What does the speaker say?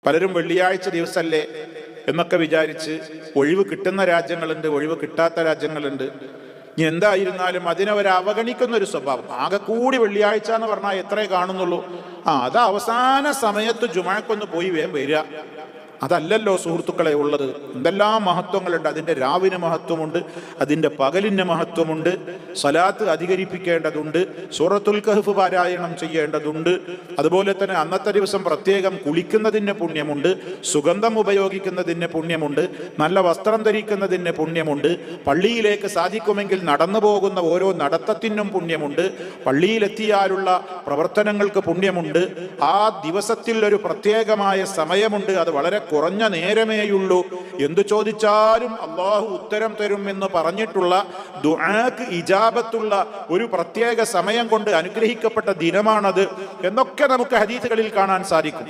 പലരും വെള്ളിയാഴ്ച ദിവസമല്ലേ എന്നൊക്കെ വിചാരിച്ച് ഒഴിവ് കിട്ടുന്ന രാജ്യങ്ങളുണ്ട്, ഒഴിവ് കിട്ടാത്ത രാജ്യങ്ങളുണ്ട്. ഇനി എന്തായിരുന്നാലും അതിനവരെ അവഗണിക്കുന്ന ഒരു സ്വഭാവം. ആകെ കൂടി വെള്ളിയാഴ്ച എന്ന് പറഞ്ഞാൽ എത്രേ കാണുന്നുള്ളൂ. അത് അവസാന സമയത്ത് ജുമാക്കൊന്ന് പോയി വേഗം വരിക. അതല്ലല്ലോ സുഹൃത്തുക്കളെ ഉള്ളത്. എന്തെല്ലാം മഹത്വങ്ങളുണ്ട്. അതിൻ്റെ രാവിന് മഹത്വമുണ്ട്, അതിൻ്റെ പകലിന് മഹത്വമുണ്ട്. സലാത്ത് അധികരിപ്പിക്കേണ്ടതുണ്ട്, സൂറത്തുൽ കഹ്ഫ് പാരായണം ചെയ്യേണ്ടതുണ്ട്. അതുപോലെ തന്നെ അന്നത്തെ ദിവസം പ്രത്യേകം കുളിക്കുന്നതിന് പുണ്യമുണ്ട്, സുഗന്ധം ഉപയോഗിക്കുന്നതിന് പുണ്യമുണ്ട്, നല്ല വസ്ത്രം ധരിക്കുന്നതിന് പുണ്യമുണ്ട്, പള്ളിയിലേക്ക് സാധിക്കുമെങ്കിൽ നടന്നു പോകുന്ന ഓരോ നടത്തത്തിനും പുണ്യമുണ്ട്, പള്ളിയിലെത്തിയാലുള്ള പ്രവർത്തനങ്ങൾക്ക് പുണ്യമുണ്ട്. ആ ദിവസത്തിൽ ഒരു പ്രത്യേകമായ സമയമുണ്ട്, അത് വളരെ കുറഞ്ഞ നേരമേയുള്ളൂ. എന്തു ചോദിച്ചാലും അള്ളാഹു ഉത്തരം തരും എന്ന് പറഞ്ഞിട്ടുള്ള, ദുആക്ക് ഇജാബത്തുള്ള ഒരു പ്രത്യേക സമയം കൊണ്ട് അനുഗ്രഹിക്കപ്പെട്ട ദിനമാണത് എന്നൊക്കെ നമുക്ക് ഹദീസുകളിൽ കാണാൻ സാധിക്കും.